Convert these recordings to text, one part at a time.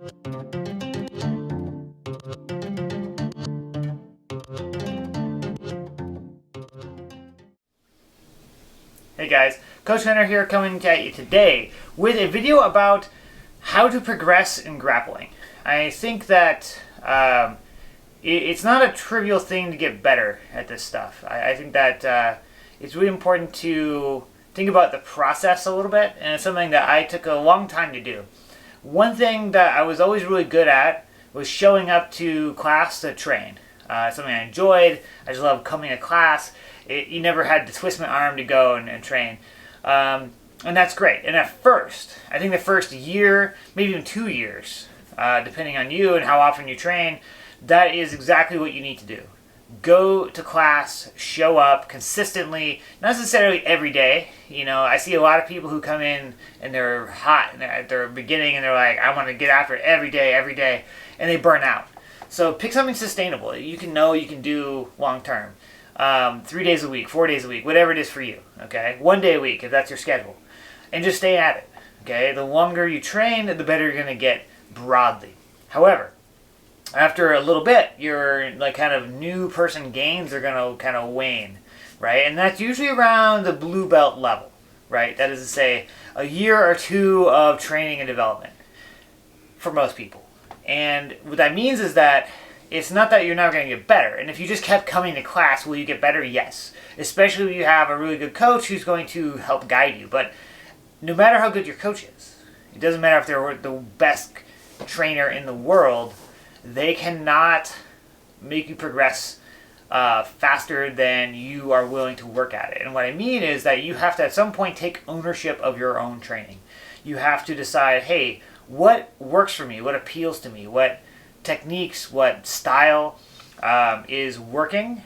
Hey guys, Coach Hunter here coming at you today with a video about how to progress in grappling. I think that it's not a trivial thing to get better at this stuff. I think that it's really important to think about the process a little bit, and it's something that I took a long time to do. One thing that I was always really good at was showing up to class to train. Something I enjoyed. I just loved coming to class. You never had to twist my arm to go and train. And that's great. And at first, I think the first year, maybe even 2 years, depending on you and how often you train, that is exactly what you need to do. Go to class, show up consistently, not necessarily every day. You know, I see a lot of people who come in and they're hot and they're beginning and they're like, I want to get after it every day, and they burn out. So pick something sustainable. You can do long term. 3 days a week, 4 days a week, whatever it is for you, okay? 1 day a week if that's your schedule. And just stay at it, okay? The longer you train, the better you're going to get broadly. However, after a little bit, your kind of new person gains are going to kind of wane, right? And that's usually around the blue belt level, right? That is to say, a year or two of training and development for most people. And what that means is that it's not that you're not going to get better. And if you just kept coming to class, will you get better? Yes. Especially if you have a really good coach who's going to help guide you. But no matter how good your coach is, it doesn't matter if they're the best trainer in the world, they cannot make you progress faster than you are willing to work at it. And what I mean is that you have to at some point take ownership of your own training. You have to decide, hey, what works for me? What appeals to me? What techniques, what style is working,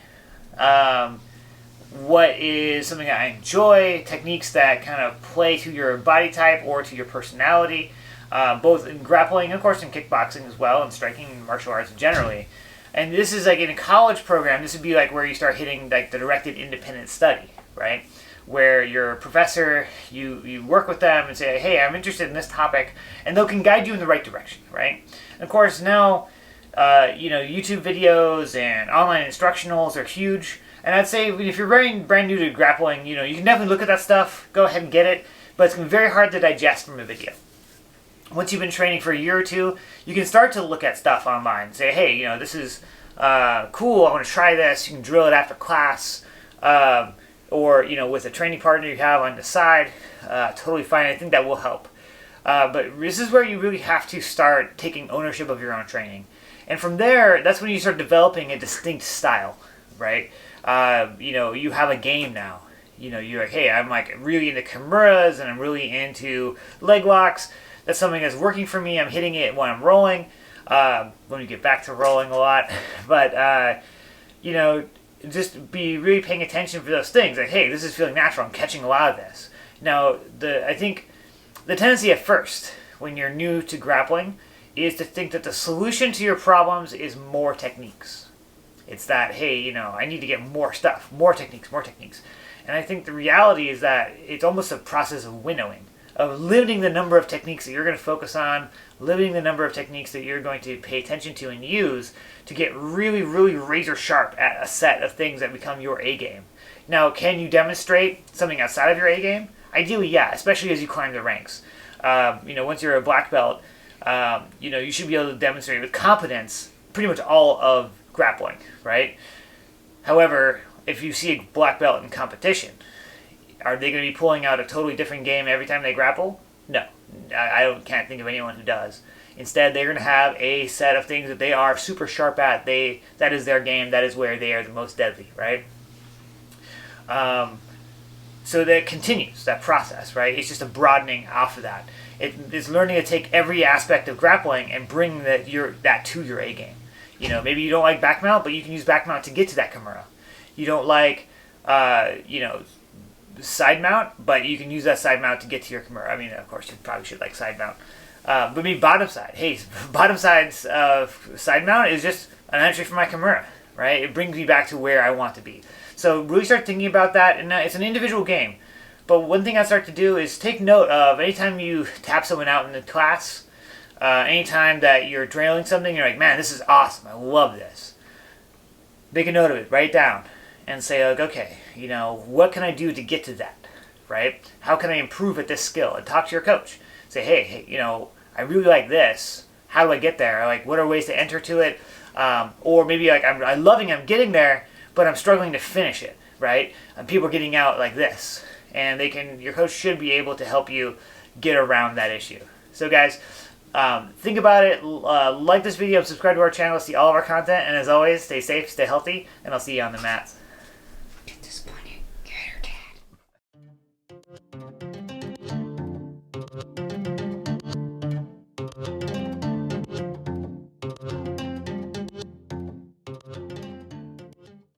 what is something that I enjoy, techniques that kind of play to your body type or to your personality, both in grappling and of course in kickboxing as well, and striking and martial arts generally. And this is like in a college program, this would be like where you start hitting like the directed independent study, right? Where your professor, you work with them and say, hey, I'm interested in this topic, and they can guide you in the right direction, right? And of course, now, YouTube videos and online instructionals are huge, and I'd say if you're brand new to grappling, you can definitely look at that stuff, go ahead and get it, but it's going to be very hard to digest from a video. Once you've been training for a year or two, you can start to look at stuff online and say, hey, this is cool, I want to try this. You can drill it after class, or with a training partner you have on the side, totally fine. I think that will help. But this is where you really have to start taking ownership of your own training. And from there, that's when you start developing a distinct style, right? You have a game now. You're like, hey, I'm like really into Kimuras and I'm really into leg locks. That's something that's working for me. I'm hitting it when I'm rolling. When you get back to rolling a lot. But, just be really paying attention for those things. Like, hey, this is feeling natural. I'm catching a lot of this. Now, I think the tendency at first, when you're new to grappling, is to think that the solution to your problems is more techniques. It's that, hey, I need to get more stuff, more techniques. And I think the reality is that it's almost a process of winnowing, of limiting the number of techniques that you're going to focus on, limiting the number of techniques that you're going to pay attention to and use to get really, really razor sharp at a set of things that become your A game. Now, can you demonstrate something outside of your A game? Ideally, yeah, especially as you climb the ranks. Once you're a black belt, you should be able to demonstrate with competence pretty much all of grappling, right? However, if you see a black belt in competition, are they going to be pulling out a totally different game every time they grapple? No. I can't think of anyone who does. Instead, they're going to have a set of things that they are super sharp at. That is their game. That is where they are the most deadly, right? So that continues, that process, right? It's just a broadening off of that. It's learning to take every aspect of grappling and bring that to your A game. Maybe you don't like back mount, but you can use back mount to get to that Kimura. You don't like, side mount, but you can use that side mount to get to your Kimura. I mean, of course, you probably should like side mount. But maybe bottom side. Hey, bottom side's side mount is just an entry for my Kimura, right? It brings me back to where I want to be. So really start thinking about that, and it's an individual game. But one thing I start to do is take note of anytime you tap someone out in the class, Anytime that you're drilling something, you're like, man, this is awesome. I love this. Make a note of it. Write it down. And say, like, okay, you know, what can I do to get to that, right? How can I improve at this skill? And talk to your coach. Say, hey, you know, I really like this. How do I get there? Like, what are ways to enter to it? Or maybe, like, I'm loving it, I'm getting there, but I'm struggling to finish it, right? And people are getting out like this. And your coach should be able to help you get around that issue. So, guys, think about it. Like this video and subscribe to our channel to see all of our content. And as always, stay safe, stay healthy, and I'll see you on the mats.